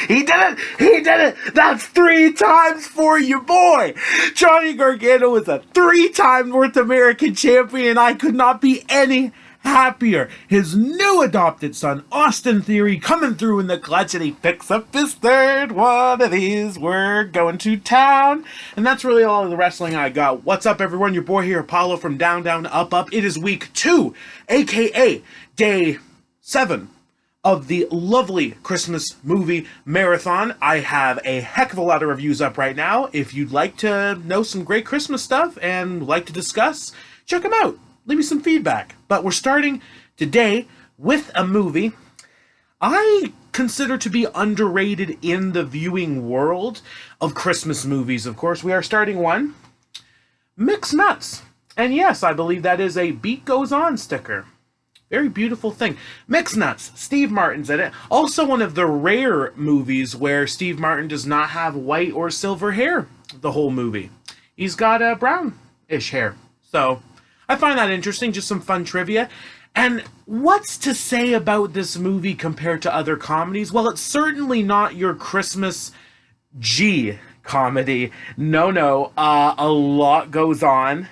He did it! He did it! That's 3 times for you, boy! Johnny Gargano is a 3-time North American champion, and I could not be any happier. His new adopted son, Austin Theory, coming through in the clutch, and he picks up his third one of these. We're going to town. And that's really all of the wrestling I got. What's up, everyone? Your boy here, Apollo from Down, Down, Up, Up. It is week 2, aka day 7 of the lovely Christmas movie marathon. I have a heck of a lot of reviews up right now. If you'd like to know some great Christmas stuff and like to discuss, check them out. Leave me some feedback. But we're starting today with a movie I consider to be underrated in the viewing world of Christmas movies. Of course, we are starting one, Mixed Nuts. And yes, I believe that is a Beat Goes On sticker. Very beautiful thing. Mixed Nuts. Steve Martin's in it. Also one of the rare movies where Steve Martin does not have white or silver hair the whole movie. He's got a brownish hair. So I find that interesting. Just some fun trivia. And what's to say about this movie compared to other comedies? Well, it's certainly not your Christmas G comedy. No. A lot goes on.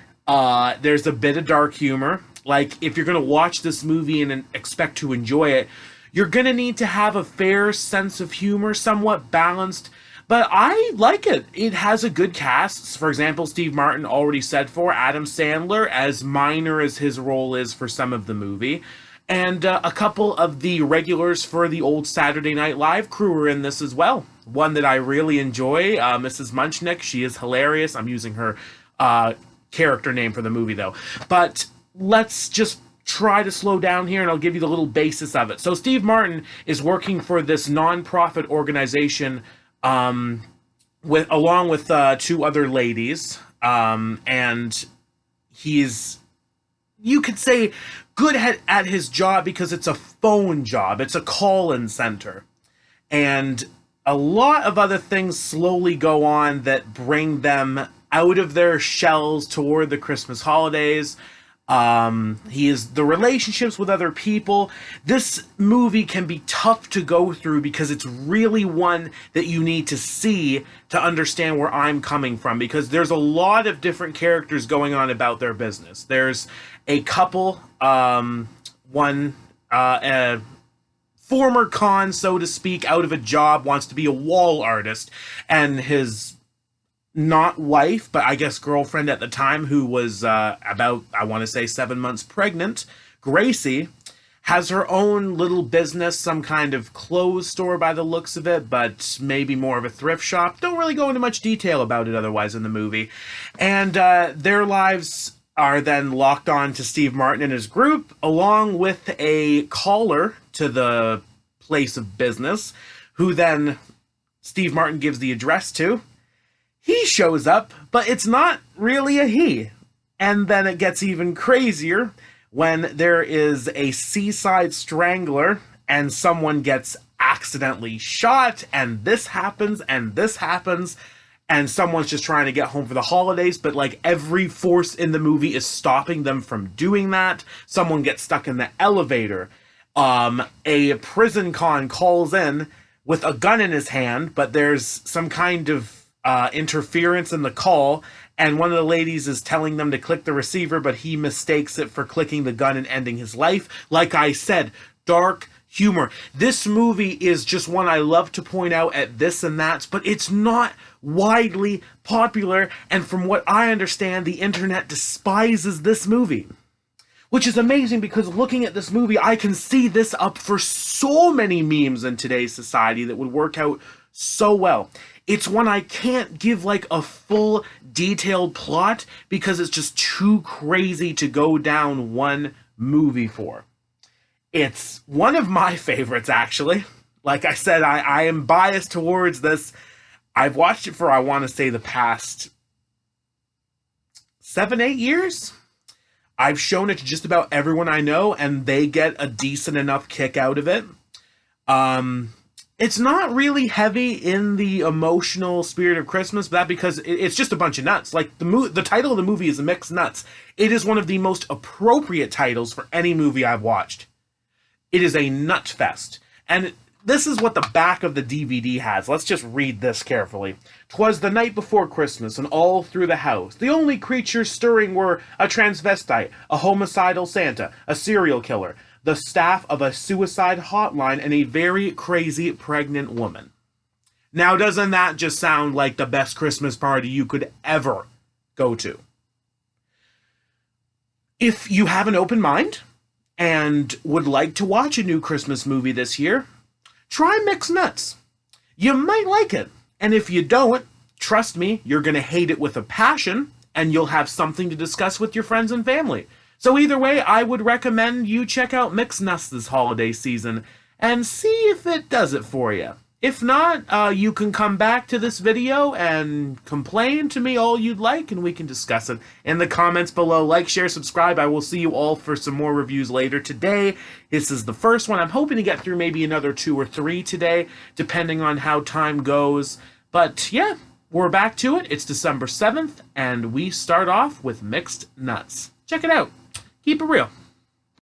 There's a bit of dark humor. Like, if you're going to watch this movie and expect to enjoy it, you're going to need to have a fair sense of humor, somewhat balanced. But I like it. It has a good cast. For example, Steve Martin already said for Adam Sandler, as minor as his role is for some of the movie. And a couple of the regulars for the old Saturday Night Live crew are in this as well. One that I really enjoy, Mrs. Munchnick. She is hilarious. I'm using her character name for the movie, though. But let's just try to slow down here, and I'll give you the little basis of it. So Steve Martin is working for this non-profit organization along with 2 other ladies, and he's, you could say, good at his job because it's a phone job. It's a call-in center. And a lot of other things slowly go on that bring them out of their shells toward the Christmas holidays. He is the relationships with other people. This movie can be tough to go through because it's really one that you need to see to understand where I'm coming from, because there's a lot of different characters going on about their business. There's a couple, one, a former con, so to speak, out of a job, wants to be a wall artist, and his not wife, but I guess girlfriend at the time, who was about, I want to say, 7 months pregnant, Gracie, has her own little business, some kind of clothes store by the looks of it, but maybe more of a thrift shop. Don't really go into much detail about it otherwise in the movie. And their lives are then locked on to Steve Martin and his group, along with a caller to the place of business, who then Steve Martin gives the address to. He shows up, but it's not really a he. And then it gets even crazier when there is a seaside strangler and someone gets accidentally shot, and this happens, and this happens, and someone's just trying to get home for the holidays, but like every force in the movie is stopping them from doing that. Someone gets stuck in the elevator. A prison con calls in with a gun in his hand, but there's some kind of interference in the call, and one of the ladies is telling them to click the receiver, but he mistakes it for clicking the gun and ending his life. Like I said, dark humor. This movie is just one I love to point out at this and that, but it's not widely popular, and from what I understand, the internet despises this movie. Which is amazing, because looking at this movie, I can see this up for so many memes in today's society that would work out so well. It's one I can't give like a full detailed plot because it's just too crazy to go down one movie for. It's one of my favorites, actually. Like I said, I am biased towards this. I've watched it for, I want to say, the past 7-8 years. I've shown it to just about everyone I know, and they get a decent enough kick out of it. It's not really heavy in the emotional spirit of Christmas, but that because it's just a bunch of nuts. Like, the title of the movie is Mixed Nuts. It is one of the most appropriate titles for any movie I've watched. It is a nut fest. And this is what the back of the DVD has. Let's just read this carefully. "'Twas the night before Christmas, and all through the house the only creatures stirring were a transvestite, a homicidal Santa, a serial killer, the staff of a suicide hotline, and a very crazy pregnant woman." Now, doesn't that just sound like the best Christmas party you could ever go to? If you have an open mind and would like to watch a new Christmas movie this year, try Mixed Nuts. You might like it. And if you don't, trust me, you're going to hate it with a passion, and you'll have something to discuss with your friends and family. So either way, I would recommend you check out Mixed Nuts this holiday season and see if it does it for you. If not, you can come back to this video and complain to me all you'd like, and we can discuss it in the comments below. Like, share, subscribe. I will see you all for some more reviews later today. This is the first one. I'm hoping to get through maybe another 2 or 3 today, depending on how time goes. But yeah, we're back to it. It's December 7th, and we start off with Mixed Nuts. Check it out. Keep it real.